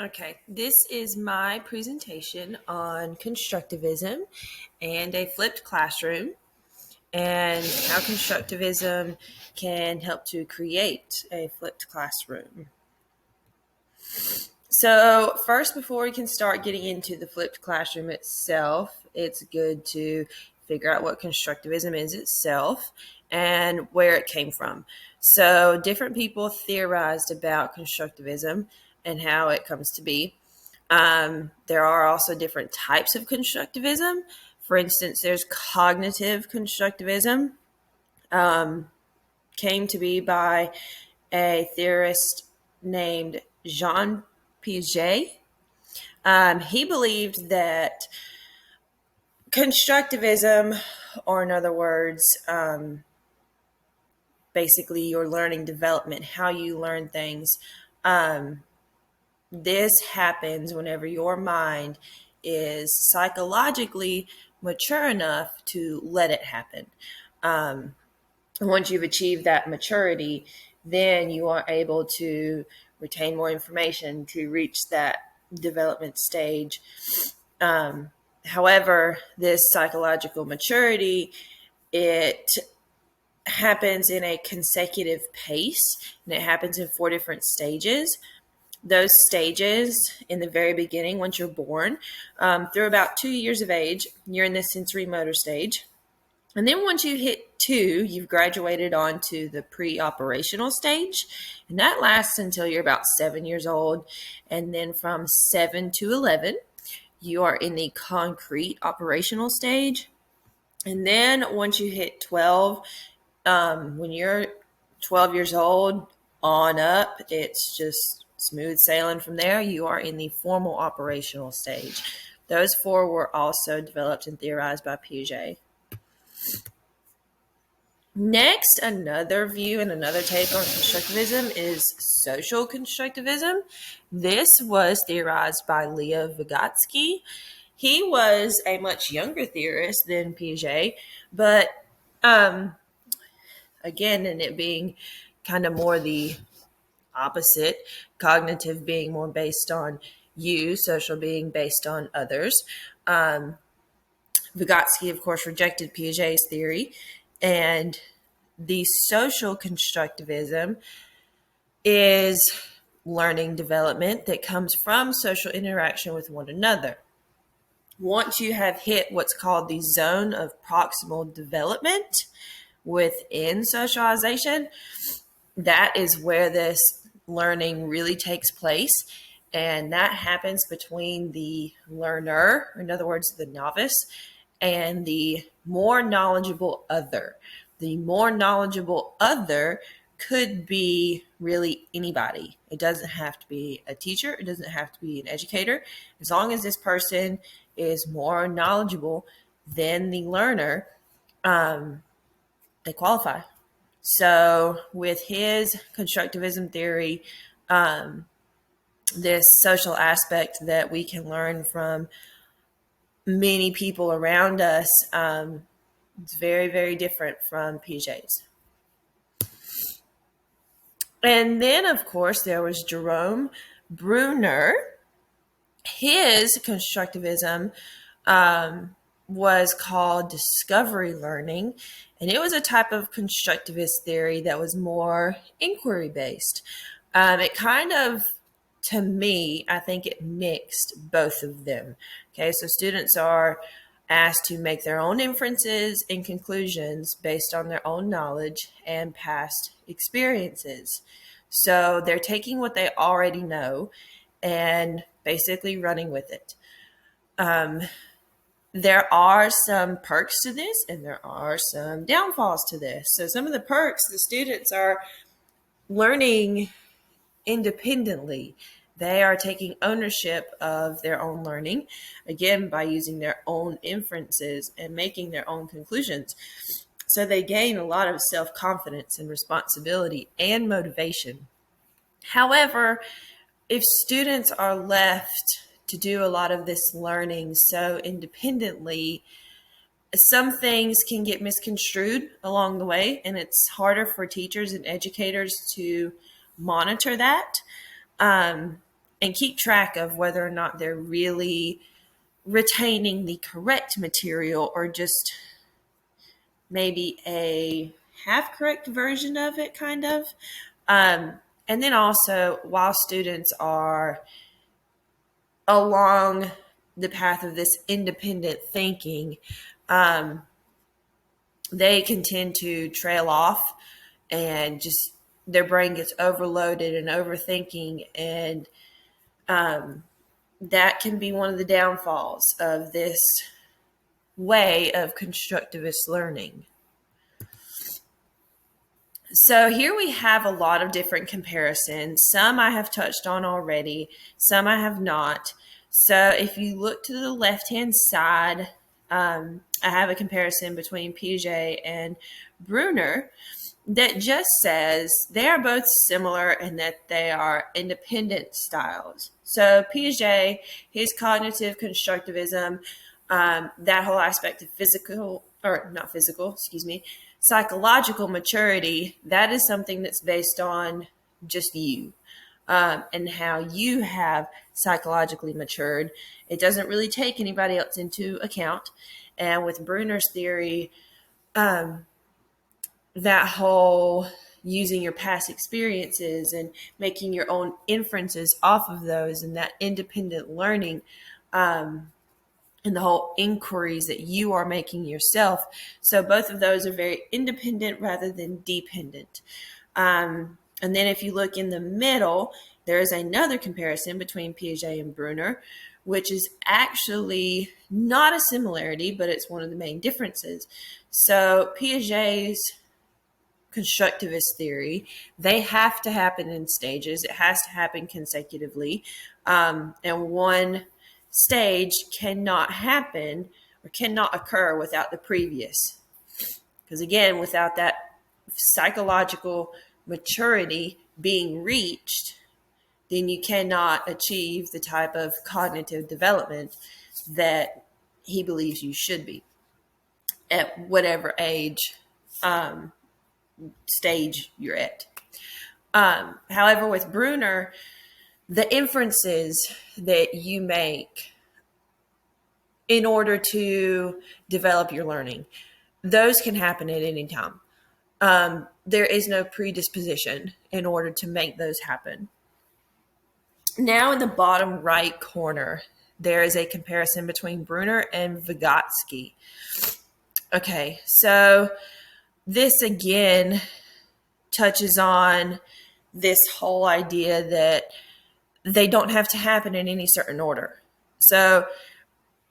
Okay, this is my presentation on constructivism and a flipped classroom and how constructivism can help to create a flipped classroom. So first, before we can start getting into the flipped classroom itself, it's good to figure out what constructivism is itself and where it came from. So different people theorized about constructivism and how it comes to be. There are also different types of constructivism. For instance, there's cognitive constructivism, came to be by a theorist named Jean Piaget. He believed that constructivism, or in other words, basically your learning development, how you learn things, this happens whenever your mind is psychologically mature enough to let it happen. Once you've achieved that maturity, then you are able to retain more information to reach that development stage. However, this psychological maturity, it happens in a consecutive pace, and it happens in 4 different stages. Those stages in the very beginning, once you're born, through about 2 years of age, you're in the sensory motor stage. And then once you hit 2, you've graduated on to the pre-operational stage. And that lasts until you're about 7 years old. And then from 7 to 11, you are in the concrete operational stage. And then once you hit 12, when you're 12 years old on up, it's just smooth sailing from there. You are in the formal operational stage. Those 4 were also developed and theorized by Piaget. Next, another view and another take on constructivism is social constructivism. This was theorized by Leo Vygotsky. He was a much younger theorist than Piaget, but again, and it being kind of more the opposite, cognitive being more based on you, social being based on others. Vygotsky, of course, rejected Piaget's theory, and the social constructivism is learning development that comes from social interaction with one another. Once you have hit what's called the zone of proximal development within socialization, that is where this learning really takes place. And that happens between the learner, in other words, the novice, and the more knowledgeable other. The more knowledgeable other could be really anybody. It doesn't have to be a teacher. It doesn't have to be an educator. As long as this person is more knowledgeable than the learner, they qualify. So with his constructivism theory, this social aspect that we can learn from many people around us, it's very, very different from Piaget's. And then, of course, there was Jerome Bruner. His constructivism was called discovery learning, and it was a type of constructivist theory that was more inquiry based. It kind of, to me, I think it mixed both of them. Okay, so students are asked to make their own inferences and conclusions based on their own knowledge and past experiences. So they're taking what they already know and basically running with it. There are some perks to this and there are some downfalls to this. So some of the perks, the students are learning independently. They are taking ownership of their own learning, again, by using their own inferences and making their own conclusions. So they gain a lot of self-confidence and responsibility and motivation. However, if students are left to do a lot of this learning so independently, some things can get misconstrued along the way, and it's harder for teachers and educators to monitor that. and keep track of whether or not they're really retaining the correct material or just maybe a half correct version of it, kind of. And then also, while students are along the path of this independent thinking, they can tend to trail off and just their brain gets overloaded and overthinking. And that can be one of the downfalls of this way of constructivist learning. So here we have a lot of different comparisons. Some I have touched on already, some I have not. So if you look to the left-hand side, I have a comparison between Piaget and Bruner that just says they are both similar and that they are independent styles. So Piaget, his cognitive constructivism, that whole aspect of psychological maturity, that is something that's based on just you and how you have psychologically matured. It doesn't really take anybody else into account. And with Bruner's theory, that whole using your past experiences and making your own inferences off of those and that independent learning, and the whole inquiries that you are making yourself. So both of those are very independent rather than dependent. And then if you look in the middle, there is another comparison between Piaget and Bruner, which is actually not a similarity, but it's one of the main differences. So Piaget's constructivist theory, they have to happen in stages. It has to happen consecutively. And one stage cannot happen or cannot occur without the previous. Because again, without that psychological maturity being reached, then you cannot achieve the type of cognitive development that he believes you should be at whatever age, stage you're at. However, with Bruner, the inferences that you make in order to develop your learning, those can happen at any time. There is no predisposition in order to make those happen. Now in the bottom right corner, there is a comparison between Bruner and Vygotsky. Okay, so this again touches on this whole idea that they don't have to happen in any certain order. So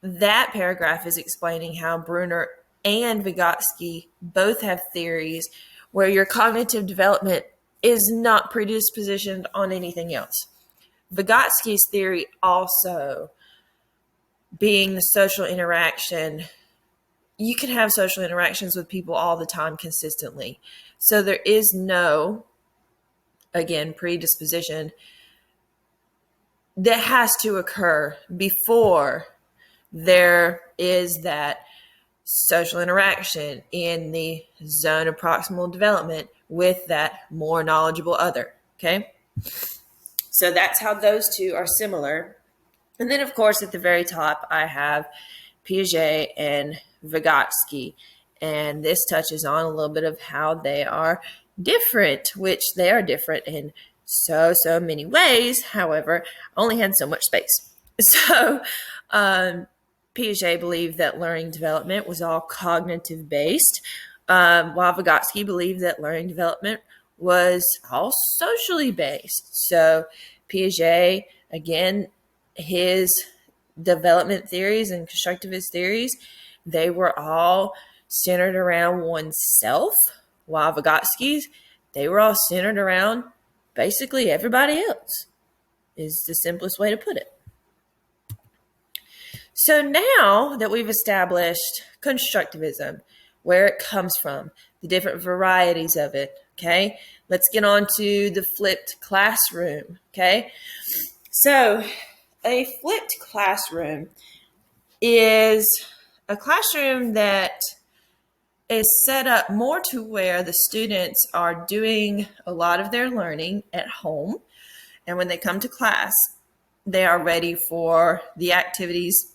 that paragraph is explaining how Bruner and Vygotsky both have theories where your cognitive development is not predispositioned on anything else. Vygotsky's theory also being the social interaction. You can have social interactions with people all the time consistently. So there is no, again, predisposition that has to occur before there is that social interaction in the zone of proximal development with that more knowledgeable other. Okay? So that's how those two are similar. And then, of course, at the very top, I have Piaget and Vygotsky. And this touches on a little bit of how they are different, which they are different in so many ways. However, I only had so much space. So Piaget believed that learning development was all cognitive based, while Vygotsky believed that learning development was all socially based. So Piaget, again, his development theories and constructivist theories, they were all centered around oneself, while Vygotsky's, they were all centered around basically everybody else, is the simplest way to put it. So now that we've established constructivism, where it comes from, the different varieties of it, okay, let's get on to the flipped classroom, okay? So a flipped classroom is a classroom that is set up more to where the students are doing a lot of their learning at home. And when they come to class, they are ready for the activities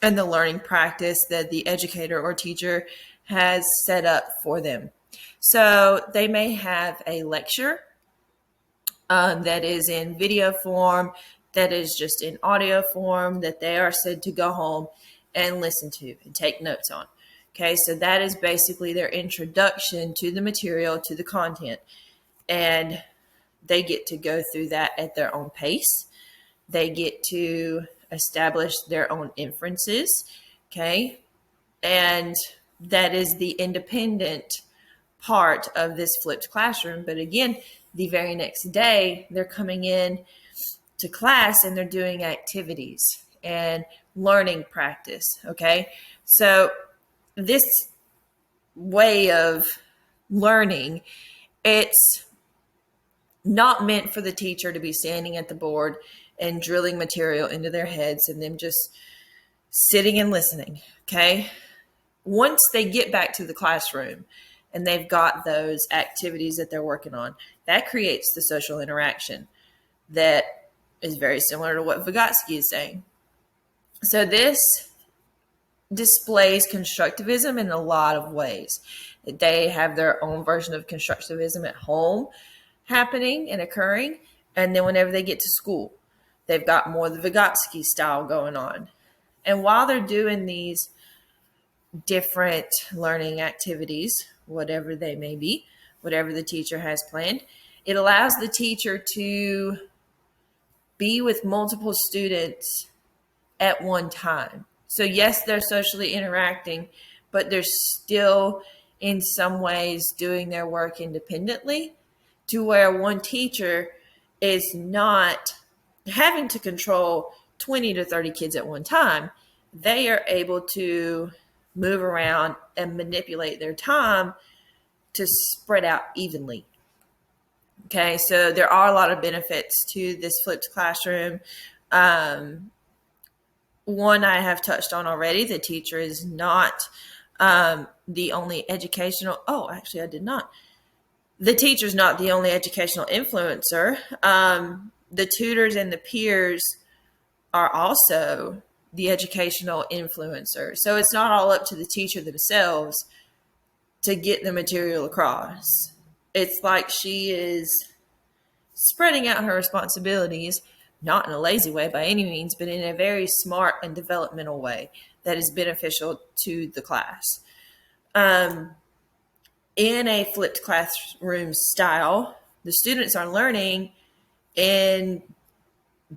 and the learning practice that the educator or teacher has set up for them. So they may have a lecture that is in video form, that is just in audio form, that they are said to go home and listen to and take notes on. Okay, so that is basically their introduction to the material, to the content. And they get to go through that at their own pace. They get to establish their own inferences. Okay, and that is the independent part of this flipped classroom. But again, the very next day, they're coming in to class and they're doing activities and learning practice. Okay, so this way of learning, it's not meant for the teacher to be standing at the board and drilling material into their heads and them just sitting and listening. Okay, once they get back to the classroom and they've got those activities that they're working on, that creates the social interaction that is very similar to what Vygotsky is saying. So this displays constructivism in a lot of ways. They have their own version of constructivism at home happening and occurring. And then whenever they get to school, they've got more of the Vygotsky style going on. And while they're doing these different learning activities, whatever they may be, whatever the teacher has planned, it allows the teacher to be with multiple students at one time. So yes, they're socially interacting, but they're still in some ways doing their work independently, to where one teacher is not having to control 20 to 30 kids at one time. They are able to move around and manipulate their time to spread out evenly. Okay, so there are a lot of benefits to this flipped classroom. One I have touched on already. The teacher is not the only educational. Oh, actually, I did not. The teacher's not the only educational influencer. The tutors and the peers are also the educational influencer. So it's not all up to the teacher themselves to get the material across. It's like she is spreading out her responsibilities, not in a lazy way by any means, but in a very smart and developmental way that is beneficial to the class. In a flipped classroom style, the students are learning in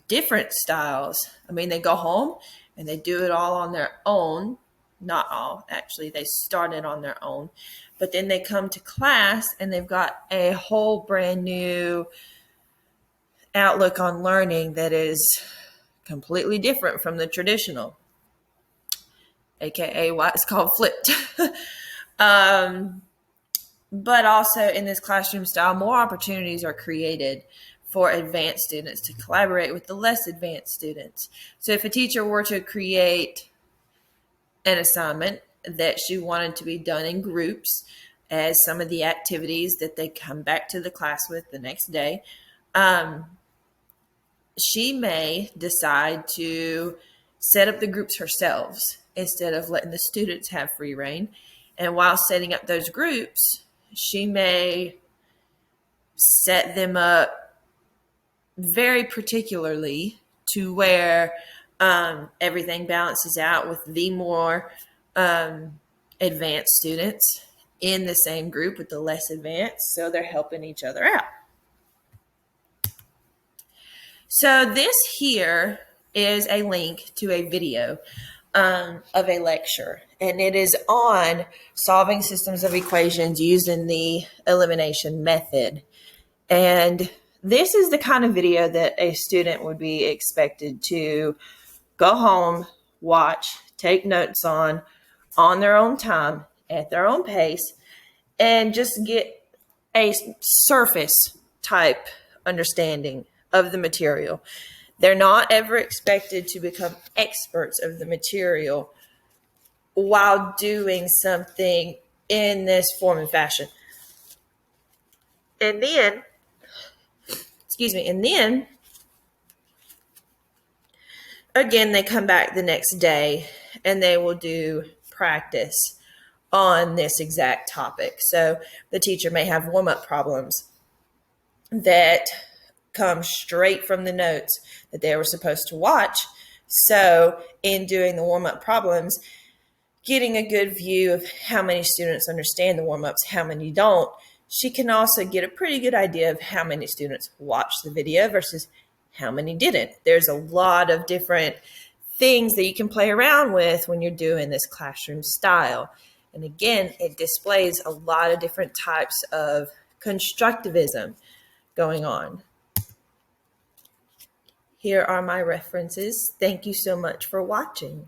different styles. I mean, they go home and they do it all on their own. Not all, actually. They started on their own. But then they come to class and they've got a whole brand new outlook on learning that is completely different from the traditional, aka why it's called flipped. But also in this classroom style, more opportunities are created for advanced students to collaborate with the less advanced students. So if a teacher were to create an assignment that she wanted to be done in groups as some of the activities that they come back to the class with the next day, she may decide to set up the groups herself instead of letting the students have free reign. And while setting up those groups, she may set them up very particularly to where everything balances out with the more advanced students in the same group with the less advanced, so they're helping each other out. So this here is a link to a video of a lecture, and it is on solving systems of equations using the elimination method. And this is the kind of video that a student would be expected to go home, watch, take notes on their own time, at their own pace, and just get a surface type understanding of the material. They're not ever expected to become experts of the material while doing something in this form and fashion. And then again, they come back the next day and they will do practice on this exact topic. So the teacher may have warm-up problems that come straight from the notes that they were supposed to watch. So in doing the warm-up problems, getting a good view of how many students understand the warm-ups, how many don't, she can also get a pretty good idea of how many students watched the video versus how many didn't. There's a lot of different things that you can play around with when you're doing this classroom style. And again, it displays a lot of different types of constructivism going on. Here are my references. Thank you so much for watching.